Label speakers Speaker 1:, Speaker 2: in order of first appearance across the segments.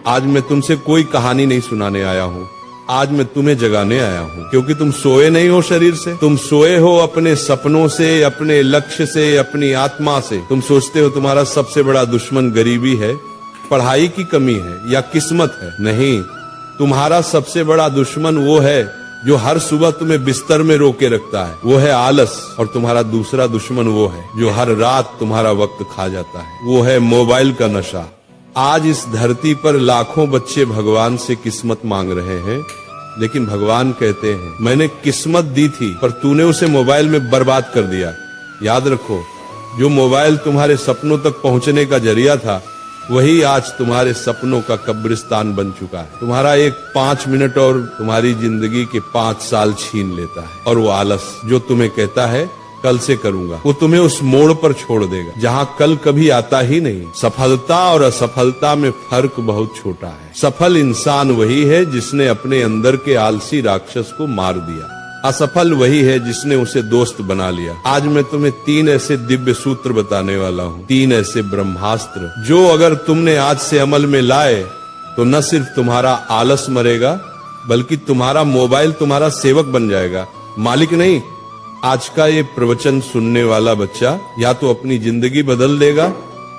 Speaker 1: आज मैं तुमसे कोई कहानी नहीं सुनाने आया हूँ, आज मैं तुम्हें जगाने आया हूँ, क्योंकि तुम सोए नहीं हो शरीर से, तुम सोए हो अपने सपनों से, अपने लक्ष्य से, अपनी आत्मा से। तुम सोचते हो तुम्हारा सबसे बड़ा दुश्मन गरीबी है, पढ़ाई की कमी है या किस्मत है। नहीं, तुम्हारा सबसे बड़ा दुश्मन वो है जो हर सुबह तुम्हें बिस्तर में रोके रखता है, वो है आलस। और तुम्हारा दूसरा दुश्मन वो है जो हर रात तुम्हारा वक्त खा जाता है, वो है मोबाइल का नशा। आज इस धरती पर लाखों बच्चे भगवान से किस्मत मांग रहे हैं, लेकिन भगवान कहते हैं मैंने किस्मत दी थी पर तूने उसे मोबाइल में बर्बाद कर दिया। याद रखो, जो मोबाइल तुम्हारे सपनों तक पहुंचने का जरिया था, वही आज तुम्हारे सपनों का कब्रिस्तान बन चुका है। तुम्हारा एक 5 मिनट और तुम्हारी जिंदगी के 5 साल छीन लेता है। और वो आलस जो तुम्हें कहता है कल से करूंगा, वो तुम्हें उस मोड़ पर छोड़ देगा जहां कल कभी आता ही नहीं। सफलता और असफलता में फर्क बहुत छोटा है। सफल इंसान वही है जिसने अपने अंदर के आलसी राक्षस को मार दिया, असफल वही है जिसने उसे दोस्त बना लिया। आज मैं तुम्हें 3 ऐसे दिव्य सूत्र बताने वाला हूँ, 3 ऐसे ब्रह्मास्त्र जो अगर तुमने आज से अमल में लाए तो न सिर्फ तुम्हारा आलस मरेगा, बल्कि तुम्हारा मोबाइल तुम्हारा सेवक बन जाएगा, मालिक नहीं। आज का ये प्रवचन सुनने वाला बच्चा या तो अपनी जिंदगी बदल देगा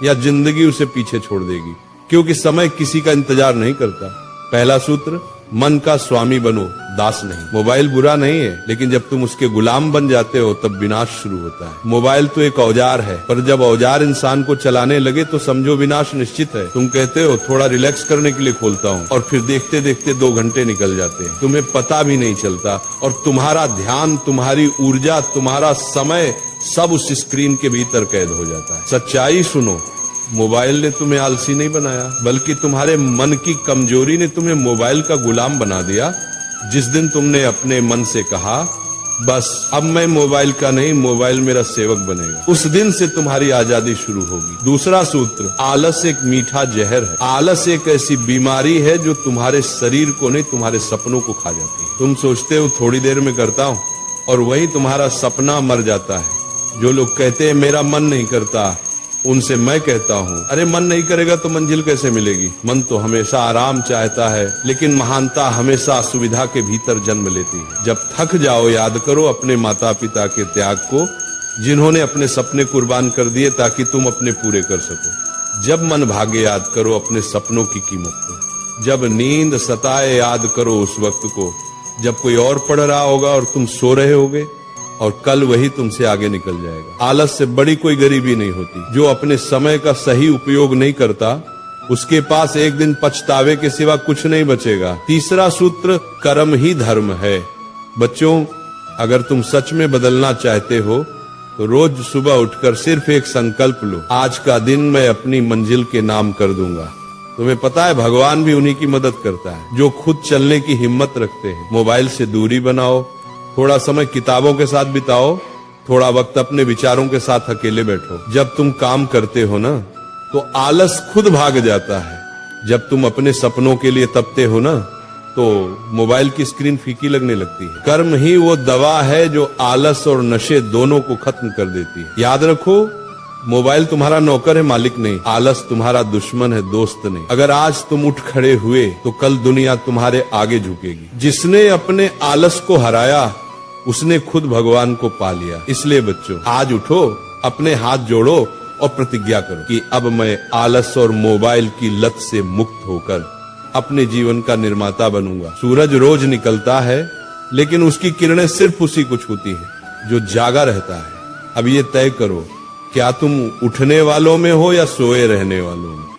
Speaker 1: या जिंदगी उसे पीछे छोड़ देगी, क्योंकि समय किसी का इंतजार नहीं करता। पहला सूत्र, मन का स्वामी बनो, दास नहीं। मोबाइल बुरा नहीं है, लेकिन जब तुम उसके गुलाम बन जाते हो तब विनाश शुरू होता है। मोबाइल तो एक औजार है, पर जब औजार इंसान को चलाने लगे तो समझो विनाश निश्चित है। तुम कहते हो थोड़ा रिलैक्स करने के लिए खोलता हूँ, और फिर देखते देखते 2 घंटे निकल जाते हैं, तुम्हें पता भी नहीं चलता। और तुम्हारा ध्यान, तुम्हारी ऊर्जा, तुम्हारा समय सब उस स्क्रीन के भीतर कैद हो जाता है। सच्चाई सुनो, मोबाइल ने तुम्हें आलसी नहीं बनाया, बल्कि तुम्हारे मन की कमजोरी ने तुम्हें मोबाइल का गुलाम बना दिया। जिस दिन तुमने अपने मन से कहा बस अब मैं मोबाइल का नहीं, मोबाइल मेरा सेवक बनेगा, उस दिन से तुम्हारी आजादी शुरू होगी। दूसरा सूत्र, आलस एक मीठा जहर है। आलस एक ऐसी बीमारी है जो तुम्हारे शरीर को नहीं, तुम्हारे सपनों को खा जाती है। तुम सोचते हो थोड़ी देर में करता हूँ, और वही तुम्हारा सपना मर जाता है। जो लोग कहते हैं मेरा मन नहीं करता, उनसे मैं कहता हूँ, अरे मन नहीं करेगा तो मंजिल कैसे मिलेगी? मन तो हमेशा आराम चाहता है, लेकिन महानता हमेशा असुविधा के भीतर जन्म लेती है। जब थक जाओ, याद करो अपने माता पिता के त्याग को, जिन्होंने अपने सपने कुर्बान कर दिए ताकि तुम अपने पूरे कर सको। जब मन भागे, याद करो अपने सपनों की कीमत को। जब नींद सताए, याद करो उस वक्त को जब कोई और पढ़ रहा होगा और तुम सो रहे होगे, और कल वही तुमसे आगे निकल जाएगा। आलस से बड़ी कोई गरीबी नहीं होती। जो अपने समय का सही उपयोग नहीं करता, उसके पास एक दिन पछतावे के सिवा कुछ नहीं बचेगा। तीसरा सूत्र, कर्म ही धर्म है। बच्चों, अगर तुम सच में बदलना चाहते हो तो रोज सुबह उठकर सिर्फ एक संकल्प लो, आज का दिन मैं अपनी मंजिल के नाम कर दूंगा। तुम्हें पता है भगवान भी उन्हीं की मदद करता है जो खुद चलने की हिम्मत रखते हैं। मोबाइल से दूरी बनाओ, थोड़ा समय किताबों के साथ बिताओ, थोड़ा वक्त अपने विचारों के साथ अकेले बैठो। जब तुम काम करते हो ना, तो आलस खुद भाग जाता है। जब तुम अपने सपनों के लिए तपते हो ना, तो मोबाइल की स्क्रीन फीकी लगने लगती है। कर्म ही वो दवा है जो आलस और नशे दोनों को खत्म कर देती है। याद रखो, मोबाइल तुम्हारा नौकर है, मालिक नहीं। आलस तुम्हारा दुश्मन है, दोस्त नहीं। अगर आज तुम उठ खड़े हुए तो कल दुनिया तुम्हारे आगे झुकेगी। जिसने अपने आलस को हराया, उसने खुद भगवान को पा लिया। इसलिए बच्चों, आज उठो, अपने हाथ जोड़ो और प्रतिज्ञा करो कि अब मैं आलस और मोबाइल की लत से मुक्त होकर अपने जीवन का निर्माता बनूंगा। सूरज रोज निकलता है, लेकिन उसकी किरणें सिर्फ उसी को छूती है जो जागा रहता है। अब ये तय करो, क्या तुम उठने वालों में हो या सोए रहने वालों में?